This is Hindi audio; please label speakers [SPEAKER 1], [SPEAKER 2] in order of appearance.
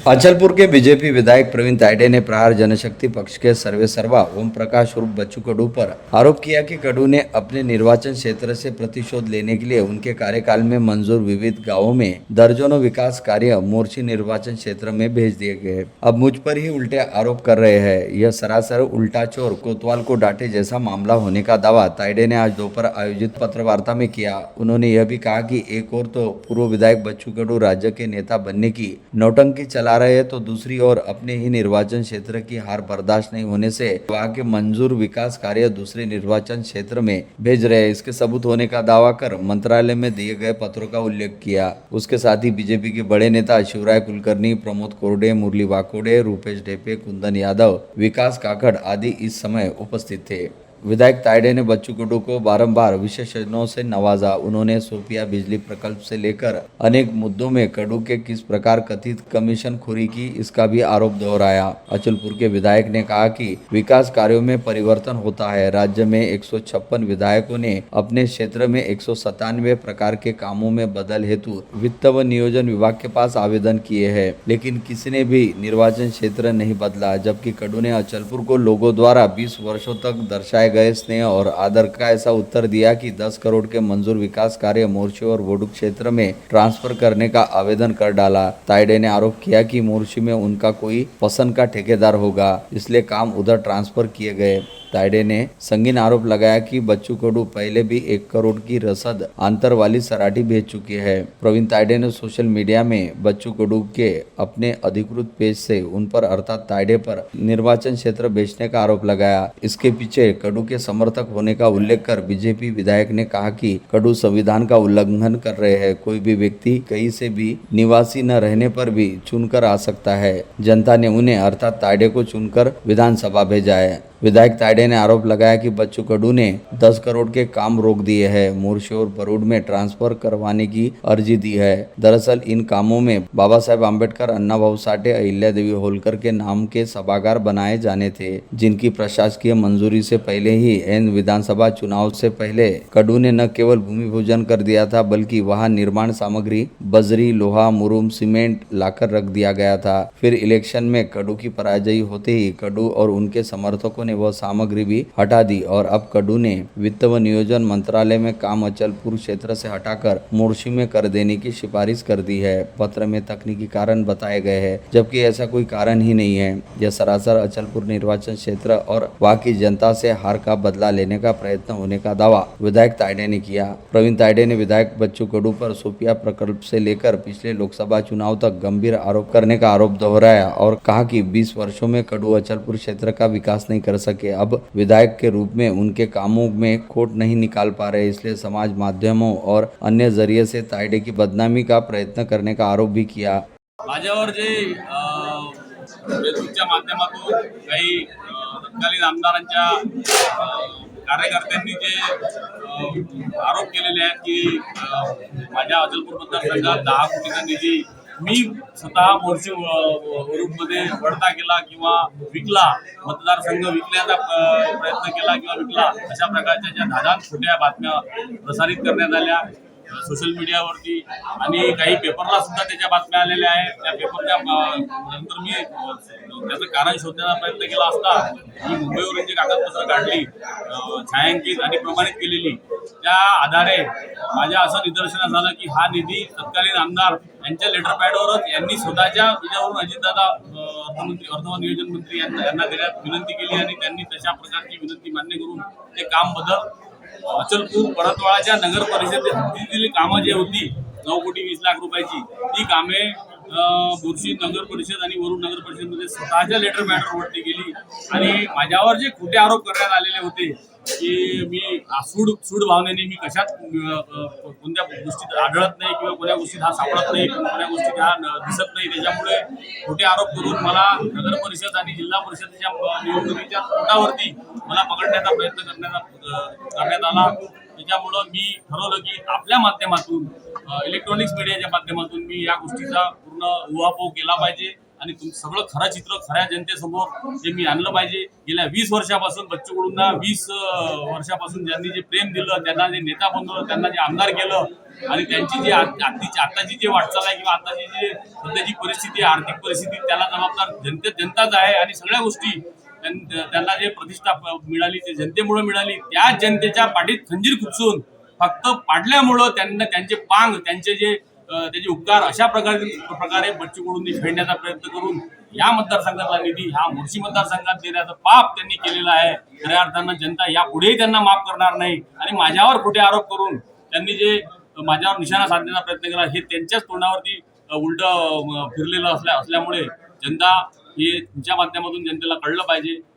[SPEAKER 1] अचलपुर के बीजेपी विधायक प्रवीण तायडे ने प्रहार जनशक्ति पक्ष के सर्वेसर्वा ओम प्रकाश उर्फ बच्चू कडू पर आरोप किया कि कडू ने अपने निर्वाचन क्षेत्र से प्रतिशोध लेने के लिए उनके कार्यकाल में मंजूर विविध गांवों में दर्जनों विकास कार्य मोर्ची निर्वाचन क्षेत्र में भेज दिए गए। अब मुझ पर ही उल्टे आरोप कर रहे हैं। यह सरासर उल्टा चोर कोतवाल को डांटे जैसा मामला होने का दावा तायडे ने आज दोपहर आयोजित पत्रवार्ता में किया। उन्होंने यह भी कहा कि एक और तो पूर्व विधायक बच्चू कडू राज्य के नेता बनने की नौटंकी चला रहे हैं, तो दूसरी ओर अपने ही निर्वाचन क्षेत्र की हार बर्दाश्त नहीं होने से वहां के मंजूर विकास कार्य दूसरे निर्वाचन क्षेत्र में भेज रहे हैं। इसके सबूत होने का दावा कर मंत्रालय में दिए गए पत्रों का उल्लेख किया। उसके साथ ही बीजेपी के बड़े नेता शिवराय कुलकर्णी, प्रमोद कोरडे, मुरली वाकोडे, रूपेश ढेपे, कुंदन यादव, विकास काकड़ आदि इस समय उपस्थित थे। विधायक तायडे ने बच्चू कडू को बारंबार विशेषज्ञों से नवाजा। उन्होंने सोपिया बिजली प्रकल्प से लेकर अनेक मुद्दों में कडू के किस प्रकार कथित कमीशन खोरी की, इसका भी आरोप दोहराया। अचलपुर के विधायक ने कहा कि विकास कार्यों में परिवर्तन होता है। राज्य में 156 विधायकों ने अपने क्षेत्र में 197 प्रकार के कामों में बदल हेतु वित्त व नियोजन विभाग के पास आवेदन किए हैं, लेकिन किसी ने भी निर्वाचन क्षेत्र नहीं बदला। जबकि कडू ने अचलपुर को लोगों द्वारा 20 वर्षों तक दर्शाए गए स्नेह और आदर का ऐसा उत्तर दिया कि 10 करोड़ के मंजूर विकास कार्य मोर्शी और वोडू क्षेत्र में ट्रांसफर करने का आवेदन कर डाला। तायडे ने आरोप किया कि मोर्शी में उनका कोई पसंद का ठेकेदार होगा, इसलिए काम उधर ट्रांसफर किए गए। तायडे ने संगीन आरोप लगाया कि बच्चू कडू पहले भी 1 करोड़ की रसद आंतर वाली सराठी भेज चुके हैं। प्रवीण तायडे ने सोशल मीडिया में बच्चू कडू के अपने अधिकृत पेज से उन पर अर्थात तायडे पर निर्वाचन क्षेत्र बेचने का आरोप लगाया। इसके पीछे कडू के समर्थक होने का उल्लेख कर बीजेपी विधायक ने कहा कि कडू संविधान का उल्लंघन कर रहे हैं। कोई भी व्यक्ति कहीं से भी निवासी न रहने पर भी चुनकर आ सकता है। जनता ने उन्हें अर्थात तायडे को चुनकर विधानसभा भेजा है। विधायक तायडे ने आरोप लगाया कि बच्चू कडू ने 10 करोड़ के काम रोक दिए हैं। मोर्शी और बरूड में ट्रांसफर करवाने की अर्जी दी है। दरअसल इन कामों में बाबा साहेब आम्बेडकर, अन्ना भाऊ साठे, अहिल्या देवी होलकर के नाम के सभागार बनाए जाने थे, जिनकी प्रशासकीय मंजूरी से पहले ही एन विधानसभा चुनाव से पहले कडू ने न केवल भूमि पूजन कर दिया था, बल्कि वहां निर्माण सामग्री बजरी, लोहा, मुरुम, सीमेंट लाकर रख दिया गया था। फिर इलेक्शन में कडू की पराजयी होते ही कडू और उनके समर्थकों ने वह सामग्री भी हटा दी और अब कडू ने वित्त व नियोजन मंत्रालय में काम अचलपुर क्षेत्र से हटाकर मोर्शी में कर देने की सिफारिश कर दी है। पत्र में तकनीकी कारण बताए गए हैं, जबकि ऐसा कोई कारण ही नहीं है। यह सरासर अचलपुर निर्वाचन क्षेत्र और वहां की जनता से हार का बदला लेने का प्रयत्न होने का दावा विधायक तायडे ने किया। प्रवीण तायडे ने विधायक बच्चू कडू पर सोपिया प्रकल्प से लेकर पिछले लोकसभा चुनाव तक गंभीर आरोप करने का आरोप दोहराया और कहा कि 20 वर्षों में कडू अचलपुर क्षेत्र का विकास नहीं कर सके। अब विधायक के रूप में उनके कामों में खोट नहीं निकाल पा रहे, इसलिए समाज माध्यमों और अन्य जरिए से तायडे की बदनामी का प्रयत्न करने का आरोप भी किया।
[SPEAKER 2] माझ्यावर जे फेसबुकच्या माध्यमातून काही तत्कालीन आमदारांच्या कार्यकर्त्यांनी जे आरोप केलेले आहेत की माझ्या अचलपूर मतदारसंघात 10 कोटीचा निधी मी स्वतः मोर्शी वरूडमध्ये वळता केला किंवा विकला, मतदारसंघ विकण्याचा प्रयत्न केला किंवा विकला, अशा प्रकारच्या ज्या धादान खोट्या बातम्या प्रसारित करण्यात आल्या सोशल मीडियावरती आणि काही पेपरला सुद्धा त्याच्या बातम्या आलेल्या आहेत। त्या पेपरच्या नंतर मी त्याचं कारण शोधण्याचा प्रयत्न केला असता मी मुंबईवरून जी कागदपत्र काढली, छायांकित आणि प्रमाणित केलेली, त्या आधारे माझ्या असं निदर्शनास आलं की हा निधी तत्कालीन आमदार यांच्या लेटर पॅडवरच यांनी स्वतःच्या याच्यावरून अजितदादा अर्थ व नियोजन मंत्री यांना देण्यात विनंती केली आणि त्यांनी तशा प्रकारची विनंती मान्य करून ते काम बदल अचलपूर परतवाळाच्या नगर परिषदेतील कामं जी होती 9 कोटी 20 लाख रुपयाची, ती कामे बुरशी नगर परिषद आणि वरुड नगर परिषदमध्ये स्वतःच्या लेटर पॅडवर वरती गेली आणि माझ्यावर जे खोटे आरोप करण्यात आलेले होते की मी सूड भावनेने मी कशात कोणत्या गोष्टीत आढळत नाही किंवा कोणत्या गोष्टीत हा सापडत नाही, कोणत्या गोष्टीत हा दिसत नाही, त्याच्यामुळे खोटे आरोप करून मला नगर परिषद आणि जिल्हा परिषदेच्या निवडणुकीच्या तोंडावरती मला पकडण्याचा प्रयत्न करण्यात आला। त्याच्यामुळं मी ठरवलं की आपल्या माध्यमातून इलेक्ट्रॉनिक्स मीडियाच्या माध्यमातून मी या गोष्टीचा पूर्ण उहापोह केला पाहिजे आणि सगळं खरं चित्र खऱ्या जनतेसमोर हे मी आणलं पाहिजे. गेल्या 20 वर्षापासून बच्चू कडूंना 20 वर्षापासून ज्यांनी जे प्रेम दिलं, त्यांना जे नेता बनवलं, त्यांना जे आमदार केलं आणि त्यांची जी आताची जी वाटचाल आहे किंवा आताची जी सध्याची परिस्थिती आहे, आर्थिक परिस्थिती, त्याला जबाबदार जनताच आहे. आणि सगळ्या गोष्टी त्यांना जे प्रतिष्ठा मिळाली ते जनतेमुळे मिळाली. त्या जनतेच्या पाठीत खंजीर खुपसून फक्त पाडल्यामुळं त्यांना त्यांचे पांग त्यांचे जे त्याचे उपकार अशा प्रकारे बच्चू कडूंनी फेडण्याचा प्रयत्न करून या मतदारसंघाचा निधी ह्या मोर्शी मतदारसंघात देण्याचं पाप त्यांनी केलेलं आहे. खऱ्या अर्थानं जनता यापुढेही त्यांना माफ करणार नाही. आणि माझ्यावर खोटे आरोप करून त्यांनी जे माझ्यावर निशाणा साधण्याचा प्रयत्न केला हे त्यांच्याच तोंडावरती उलट फिरलेलं असल्यामुळे जनता हे तुमच्या माध्यमातून जनतेला कळलं पाहिजे.